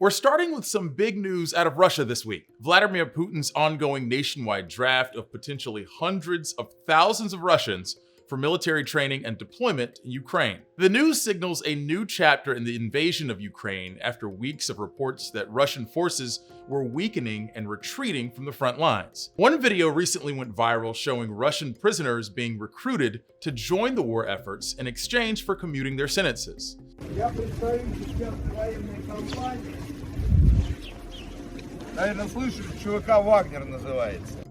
We're starting with some big news out of Russia this week. Vladimir Putin's ongoing nationwide draft of potentially hundreds of thousands of Russians for military training and deployment in Ukraine. The news signals a new chapter in the invasion of Ukraine after weeks of reports that Russian forces were weakening and retreating from the front lines. One video recently went viral showing Russian prisoners being recruited to join the war efforts in exchange for commuting their sentences.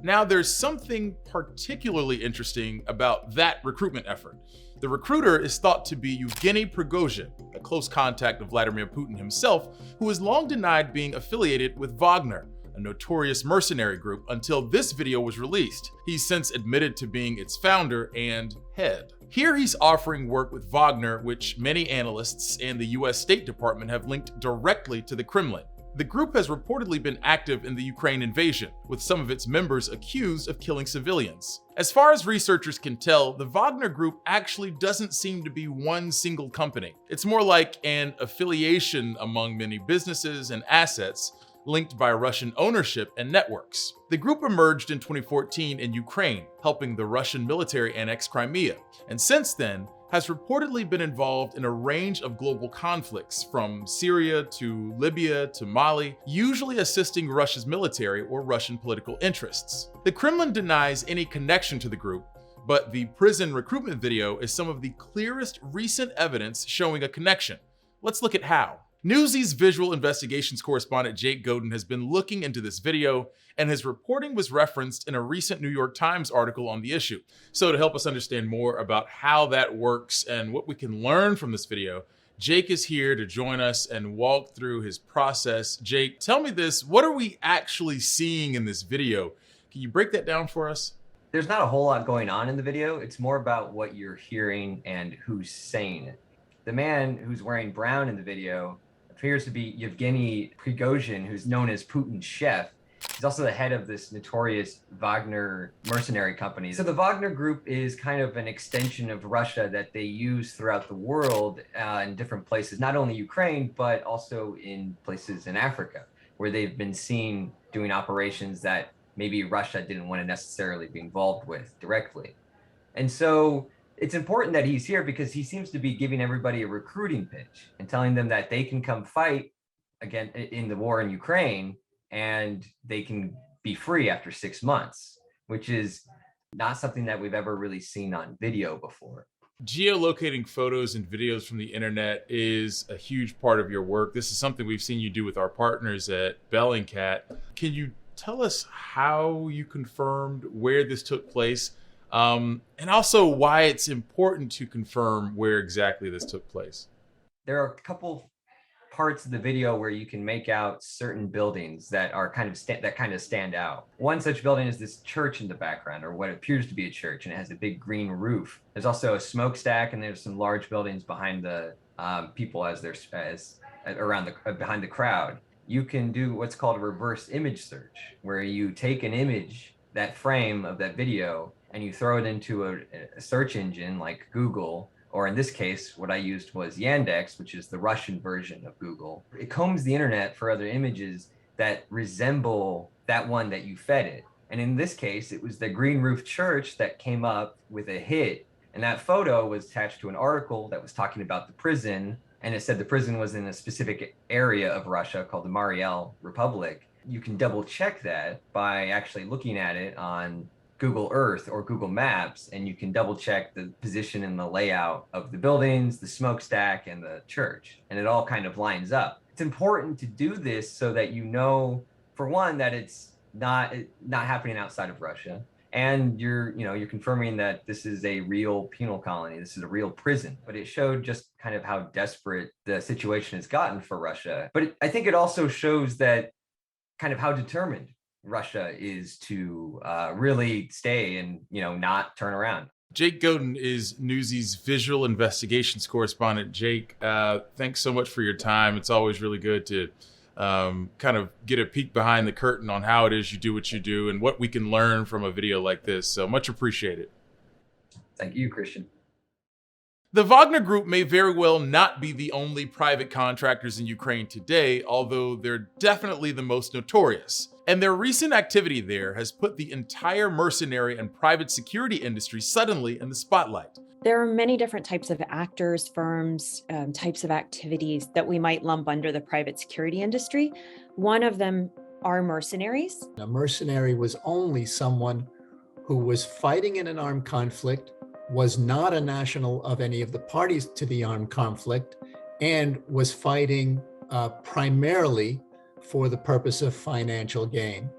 Now, there's something particularly interesting about that recruitment effort. The recruiter is thought to be Yevgeny Prigozhin, a close contact of Vladimir Putin himself, who has long denied being affiliated with Wagner, a notorious mercenary group, until this video was released. He's since admitted to being its founder and head. Here he's offering work with Wagner, which many analysts and the US State Department have linked directly to the Kremlin. The group has reportedly been active in the Ukraine invasion, with some of its members accused of killing civilians. As far as researchers can tell, the Wagner group actually doesn't seem to be one single company. It's more like an affiliation among many businesses and assets linked by Russian ownership and networks. The group emerged in 2014 in Ukraine, helping the Russian military annex Crimea, and since then has reportedly been involved in a range of global conflicts from Syria to Libya to Mali, usually assisting Russia's military or Russian political interests. The Kremlin denies any connection to the group, but the prison recruitment video is some of the clearest recent evidence showing a connection. Let's look at how. Newsy's visual investigations correspondent Jake Goden has been looking into this video, and his reporting was referenced in a recent New York Times article on the issue. So to help us understand more about how that works and what we can learn from this video, Jake is here to join us and walk through his process. Jake, tell me this, what are we actually seeing in this video? Can you break that down for us? There's not a whole lot going on in the video. It's more about what you're hearing and who's saying it. The man who's wearing brown in the video appears to be Yevgeny Prigozhin, who's known as Putin's chef. He's also the head of this notorious Wagner mercenary company. So the Wagner group is kind of an extension of Russia that they use throughout the world in different places, not only Ukraine, but also in places in Africa, where they've been seen doing operations that maybe Russia didn't want to necessarily be involved with directly. And so it's important that he's here because he seems to be giving everybody a recruiting pitch and telling them that they can come fight again in the war in Ukraine and they can be free after 6 months, which is not something that we've ever really seen on video before. Geolocating photos and videos from the internet is a huge part of your work. This is something we've seen you do with our partners at Bellingcat. Can you tell us how you confirmed where this took place? And also why it's important to confirm where exactly this took place. There are a couple parts of the video where you can make out certain buildings that are kind of stand out. One such building is this church in the background, or what appears to be a church, and it has a big green roof. There's also a smokestack, and there's some large buildings behind the people behind the crowd. You can do what's called a reverse image search, where you take an image, that frame of that video, and you throw it into a search engine like Google, or in this case, what I used was Yandex, which is the Russian version of Google. It combs the internet for other images that resemble that one that you fed it. And in this case, it was the green roof church that came up with a hit. And that photo was attached to an article that was talking about the prison. And it said the prison was in a specific area of Russia called the Mariel Republic. You can double check that by actually looking at it on Google Earth or Google Maps, and you can double check the position and the layout of the buildings, the smokestack, and the church, and it all kind of lines up. It's important to do this so that you know, for one, that it's not happening outside of Russia, and you're confirming that this is a real penal colony, this is a real prison. But it showed just kind of how desperate the situation has gotten for Russia. But I think it also shows that kind of how determined Russia is to really stay and not turn around. Jake Goden is Newsy's visual investigations correspondent. Jake, thanks so much for your time. It's always really good to kind of get a peek behind the curtain on how it is you do what you do and what we can learn from a video like this. So much appreciated. Thank you, Christian. The Wagner Group may very well not be the only private contractors in Ukraine today, although they're definitely the most notorious. And their recent activity there has put the entire mercenary and private security industry suddenly in the spotlight. There are many different types of actors, firms, types of activities that we might lump under the private security industry. One of them are mercenaries. A mercenary was only someone who was fighting in an armed conflict, was not a national of any of the parties to the armed conflict, and was fighting primarily for the purpose of financial gain.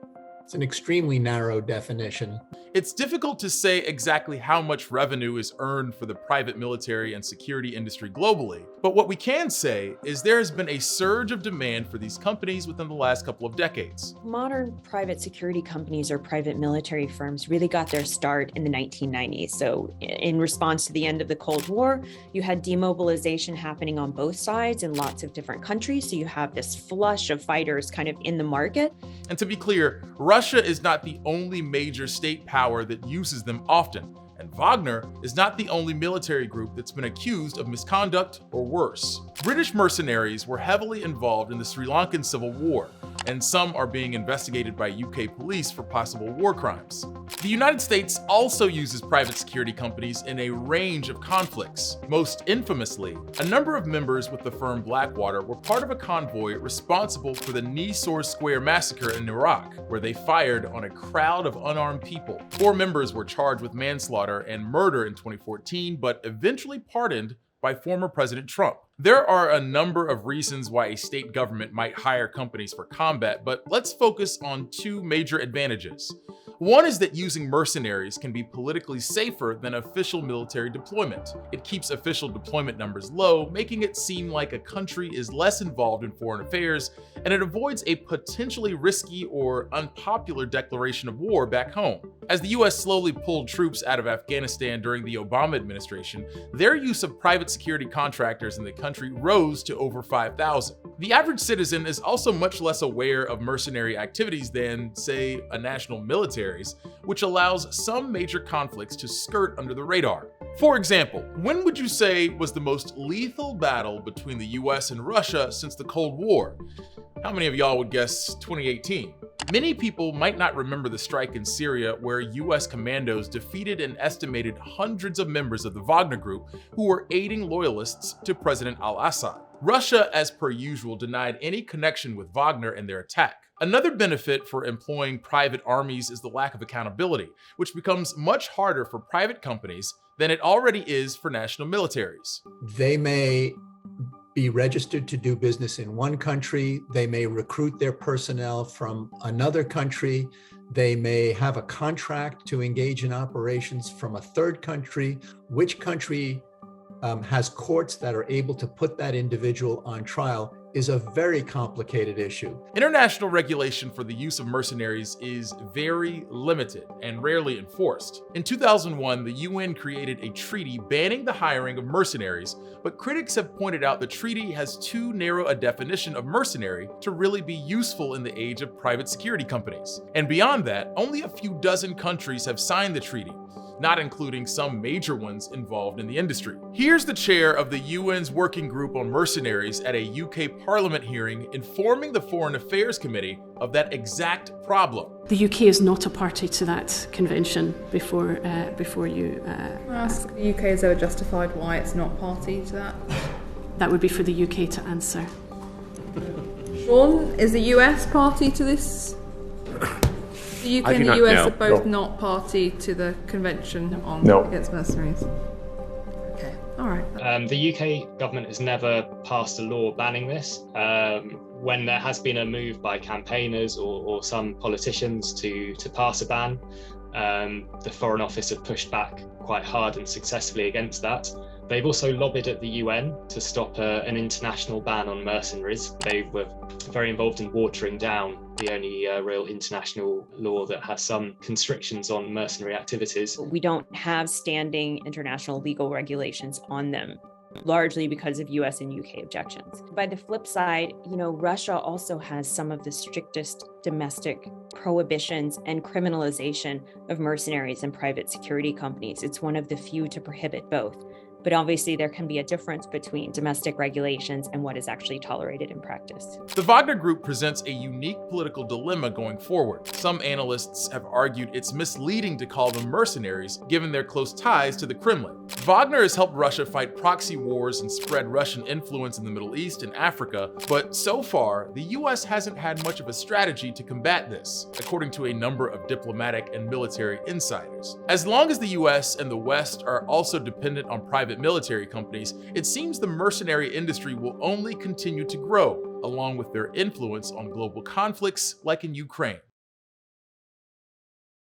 It's an extremely narrow definition. It's difficult to say exactly how much revenue is earned for the private military and security industry globally, but what we can say is there has been a surge of demand for these companies within the last couple of decades. Modern private security companies or private military firms really got their start in the 1990s. So in response to the end of the Cold War, you had demobilization happening on both sides in lots of different countries. So you have this flush of fighters kind of in the market. And to be clear, Russia is not the only major state power that uses them often, and Wagner is not the only military group that's been accused of misconduct or worse. British mercenaries were heavily involved in the Sri Lankan Civil War, and some are being investigated by UK police for possible war crimes. The United States also uses private security companies in a range of conflicts. Most infamously, a number of members with the firm Blackwater were part of a convoy responsible for the Nisour Square massacre in Iraq, where they fired on a crowd of unarmed people. 4 members were charged with manslaughter and murder in 2014, but eventually pardoned by former President Trump. There are a number of reasons why a state government might hire companies for combat, but let's focus on 2 major advantages. One is that using mercenaries can be politically safer than official military deployment. It keeps official deployment numbers low, making it seem like a country is less involved in foreign affairs, and it avoids a potentially risky or unpopular declaration of war back home. As the US slowly pulled troops out of Afghanistan during the Obama administration, their use of private security contractors in the country rose to over 5,000. The average citizen is also much less aware of mercenary activities than, say, a national military, which allows some major conflicts to skirt under the radar. For example, when would you say was the most lethal battle between the US and Russia since the Cold War? How many of y'all would guess 2018? Many people might not remember the strike in Syria where US commandos defeated an estimated hundreds of members of the Wagner Group who were aiding loyalists to President al-Assad. Russia, as per usual, denied any connection with Wagner in their attack. Another benefit for employing private armies is the lack of accountability, which becomes much harder for private companies than it already is for national militaries. They may be registered to do business in one country. They may recruit their personnel from another country. They may have a contract to engage in operations from a third country. Which country has courts that are able to put that individual on trial is a very complicated issue. International regulation for the use of mercenaries is very limited and rarely enforced. In 2001, the UN created a treaty banning the hiring of mercenaries, but critics have pointed out the treaty has too narrow a definition of mercenary to really be useful in the age of private security companies. And beyond that, only a few dozen countries have signed the treaty, not including some major ones involved in the industry. Here's the chair of the UN's Working Group on Mercenaries at a UK Parliament hearing informing the Foreign Affairs Committee of that exact problem. The UK is not a party to that convention before you ask the UK has ever justified why it's not party to that? That would be for the UK to answer. Sean, is the US party to this? The UK and the US are both not party to the convention on against mercenaries. Okay, all right. The UK government has never passed a law banning this. When there has been a move by campaigners or some politicians to pass a ban, the Foreign Office have pushed back quite hard and successfully against that. They've also lobbied at the UN to stop an international ban on mercenaries. They were very involved in watering down the only real international law that has some constrictions on mercenary activities. We don't have standing international legal regulations on them, largely because of US and UK objections. By the flip side, Russia also has some of the strictest domestic prohibitions and criminalization of mercenaries and private security companies. It's one of the few to prohibit both. But obviously there can be a difference between domestic regulations and what is actually tolerated in practice. The Wagner Group presents a unique political dilemma going forward. Some analysts have argued it's misleading to call them mercenaries, given their close ties to the Kremlin. Wagner has helped Russia fight proxy wars and spread Russian influence in the Middle East and Africa, but so far, the US hasn't had much of a strategy to combat this, according to a number of diplomatic and military insiders. As long as the US and the West are also dependent on private military companies, it seems the mercenary industry will only continue to grow, along with their influence on global conflicts like in Ukraine.